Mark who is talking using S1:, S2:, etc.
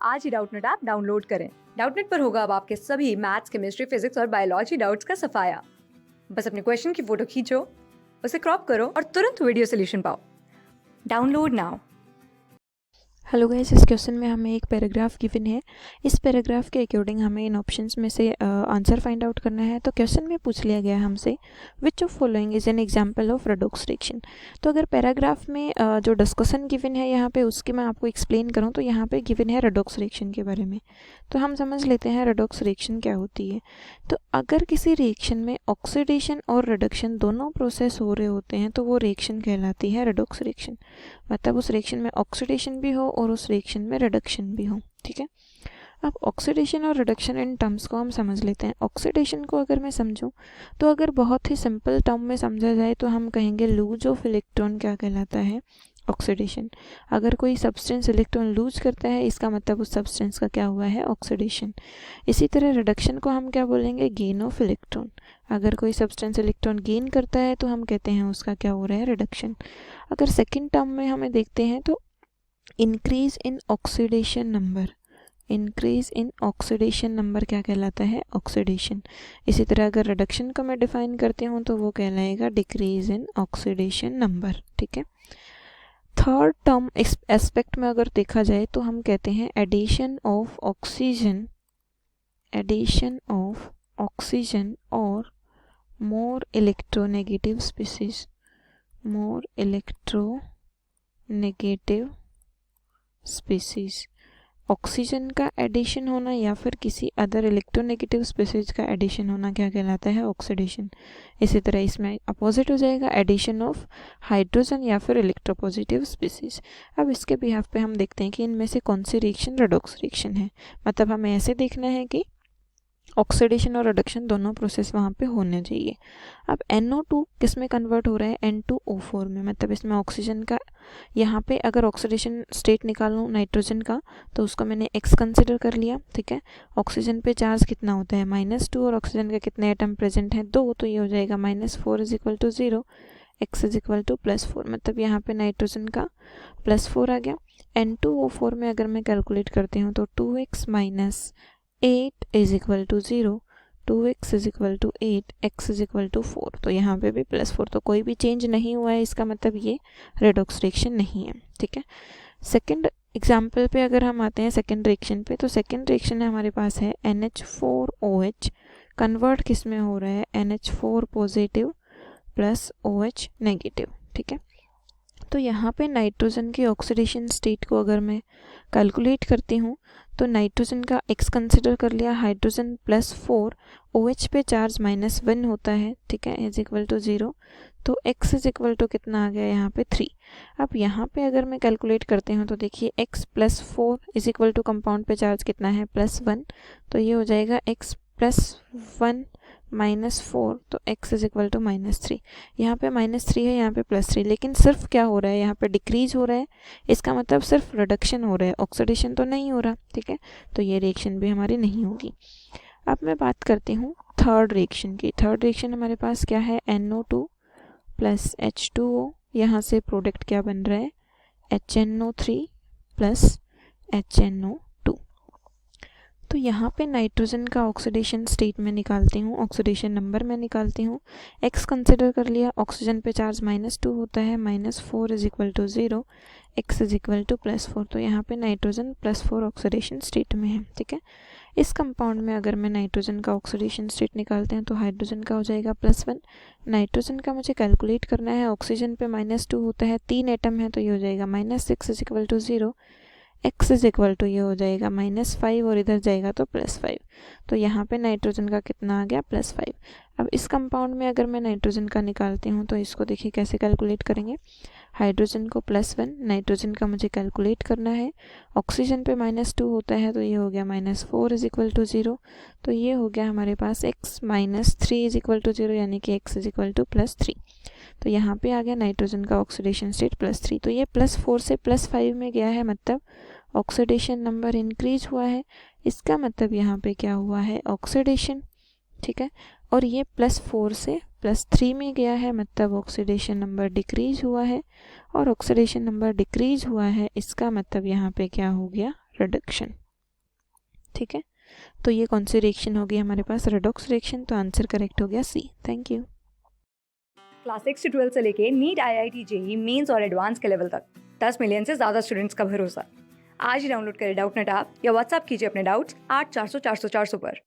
S1: आज ही Doubtnut app download करें। Doubtnut पर होगा अब आपके सभी मैथ्स, केमिस्ट्री, फिजिक्स और बायोलॉजी डाउट्स का सफाया। बस अपने क्वेश्चन की फोटो खींचो, उसे क्रॉप करो और तुरंत वीडियो सोल्यूशन पाओ। Download now.
S2: हेलो गाइस, इस क्वेश्चन में हमें एक पैराग्राफ गिवन है। इस पैराग्राफ के अकॉर्डिंग हमें इन ऑप्शंस में से आंसर फाइंड आउट करना है। तो क्वेश्चन में पूछ लिया गया हमसे which of following is an example of redox reaction. तो अगर पैराग्राफ में जो डिस्कशन गिवन है यहाँ पे उसकी मैं आपको एक्सप्लेन करूँ तो यहाँ पे गिवन है रेडॉक्स रिएक्शन के बारे में। तो हम समझ लेते हैं रेडॉक्स रिएक्शन क्या होती है। तो अगर किसी रिएक्शन में ऑक्सीडेशन और रिडक्शन दोनों प्रोसेस हो रहे होते हैं तो वो रिएक्शन कहलाती है रेडॉक्स रिएक्शन। मतलब उस रिएक्शन में ऑक्सीडेशन भी हो और उस रिएक्शन में रिडक्शन भी हो। ठीक है, अब ऑक्सीडेशन और रिडक्शन इन टर्म्स को हम समझ लेते हैं। ऑक्सीडेशन को अगर मैं समझूं तो अगर बहुत ही सिंपल टर्म में समझा जाए तो हम कहेंगे लूज ऑफ इलेक्ट्रॉन क्या कहलाता है, ऑक्सीडेशन। अगर कोई सब्सटेंस इलेक्ट्रॉन लूज करता है इसका मतलब उस सब्सटेंस का क्या हुआ है, ऑक्सीडेशन। इसी तरह रिडक्शन को हम क्या बोलेंगे, गेन ऑफ इलेक्ट्रॉन। अगर कोई सब्सटेंस इलेक्ट्रॉन गेन करता है तो हम कहते हैं उसका क्या हो रहा है, रिडक्शन। अगर सेकेंड टर्म में हमें देखते हैं तो increase in oxidation number, increase in oxidation number क्या कहलाता है, ऑक्सीडेशन। इसी तरह अगर रिडक्शन को मैं डिफाइन करती हूँ तो वो कहलाएगा डिक्रीज इन ऑक्सीडेशन नंबर। ठीक है, थर्ड टर्म इस एस्पेक्ट में अगर देखा जाए तो हम कहते हैं addition of oxygen, addition of oxygen और more electronegative species, more electronegative species. Oxygen का एडिशन होना या फिर किसी अदर इलेक्ट्रोनेगेटिव स्पीसीज का एडिशन होना क्या कहलाता है, ऑक्सीडेशन। इसी तरह इसमें अपोजिट हो जाएगा एडिशन ऑफ हाइड्रोजन या फिर इलेक्ट्रोपॉजिटिव स्पीसीज। अब इसके बिहाफ पे हम देखते हैं कि इनमें से कौन सी रिएक्शन रेडॉक्स रिएक्शन है। मतलब हमें ऐसे देखना है कि ऑक्सीडेशन और रिडक्शन दोनों प्रोसेस वहाँ पे होने चाहिए। अब NO2 किस में कन्वर्ट हो रहा है, N2O4 में। मतलब इसमें ऑक्सीजन का, यहाँ पे अगर ऑक्सीडेशन स्टेट निकालूँ नाइट्रोजन का तो उसको मैंने X कंसिडर कर लिया। ठीक है, ऑक्सीजन पे चार्ज कितना होता है, -2 और ऑक्सीजन के कितने एटम प्रेजेंट हैं, 2। तो ये हो जाएगा -4 is equal to 0, X is equal to +4। मतलब यहाँ पे नाइट्रोजन का +4 आ गया। N2O4 में अगर मैं कैलकुलेट करती हूँ तो 2x minus 8 is equal to 0, 2x is equal to 8, x is equal to 4। तो यहाँ पे भी +4, तो कोई भी चेंज नहीं हुआ है, इसका मतलब ये रेडॉक्स रिएक्शन नहीं है। ठीक है, सेकंड एग्जाम्पल पे अगर हम आते हैं सेकंड रिएक्शन पे, तो सेकंड रिएक्शन हमारे पास है NH4OH कन्वर्ट किस में हो रहा है, NH4 positive plus OH negative. ठीक है, तो यहाँ पे नाइट्रोजन की ऑक्सीडेशन स्टेट को अगर मैं कैलकुलेट करती हूँ तो नाइट्रोजन का X कंसिडर कर लिया, हाइड्रोजन +4, OH पे चार्ज -1 होता है। ठीक है, इज इक्वल टू 0, तो X इज इक्वल टू कितना आ गया यहाँ पे 3। अब यहाँ पे अगर मैं कैलकुलेट करती हूँ तो देखिए X +4 is equal to compound पे चार्ज कितना है, +1। तो ये हो जाएगा X +1 -4, तो x इज इक्वल टू -3। यहाँ पे -3 है, यहाँ पे +3, लेकिन सिर्फ क्या हो रहा है, यहाँ पे डिक्रीज हो रहा है। इसका मतलब सिर्फ रिडक्शन हो रहा है, ऑक्सीडेशन तो नहीं हो रहा। ठीक है, तो ये रिएक्शन भी हमारी नहीं होगी। अब मैं बात करती हूँ थर्ड रिएक्शन की। थर्ड रिएक्शन हमारे पास क्या है, NO2 प्लस H2O। यहाँ से प्रोडक्ट क्या बन रहा है, HNO3 प्लस HNO। तो यहाँ पे नाइट्रोजन का ऑक्सीडेशन स्टेट में निकालती हूँ, ऑक्सीडेशन नंबर में निकालती हूँ। X कंसिडर कर लिया, ऑक्सीजन पे चार्ज -2 होता है, -4 is equal to 0, X is equal to +4। तो यहाँ पे नाइट्रोजन +4 ऑक्सीडेशन स्टेट में है। ठीक है, इस कंपाउंड में अगर मैं नाइट्रोजन का ऑक्सीडेशन स्टेट निकालते हैं तो हाइड्रोजन का हो जाएगा +1। नाइट्रोजन का मुझे कैलकुलेट करना है, ऑक्सीजन पे -2 होता है, 3 एटम है, तो ये हो जाएगा -6 is equal to 0, x is equal to ये हो जाएगा -5 और इधर जाएगा तो +5। तो यहाँ पे नाइट्रोजन का कितना आ गया, +5। अब इस कंपाउंड में अगर मैं नाइट्रोजन का निकालती हूँ तो इसको देखिए कैसे कैलकुलेट करेंगे। हाइड्रोजन को +1, नाइट्रोजन का मुझे कैलकुलेट करना है, ऑक्सीजन पे -2 होता है, तो ये हो गया -4 इज इक्वल टू 0। तो ये हो गया हमारे पास x -3 इज इक्वल टू 0, यानी कि x इज इक्वल टू +3। तो यहाँ पे आ गया नाइट्रोजन का ऑक्सीडेशन स्टेट +3। तो ये +4 से +5 में गया है, मतलब ऑक्सीडेशन नंबर इंक्रीज हुआ है। इसका मतलब यहाँ पे क्या हुआ है, ऑक्सीडेशन। ठीक है, और ये +4 से +3 में गया है, मतलब ऑक्सीडेशन नंबर डिक्रीज हुआ है। और ऑक्सीडेशन नंबर डिक्रीज हुआ है, इसका मतलब यहाँ पे क्या हो गया, रिडक्शन। ठीक है, तो ये कौन सी रिएक्शन होगी हमारे पास, रेडॉक्स रिएक्शन। तो आंसर करेक्ट हो गया सी। Thank you.
S1: क्लास 6 से 12 से लेके नीट, IIT, जेई मेंस और एडवांस के लेवल तक 10 मिलियन से ज़्यादा स्टूडेंट्स का भरोसा। आज ही डाउनलोड करें डाउटनेट ऐप या व्हाट्सएप कीजिए अपने डाउट्स 8400 400 400 पर।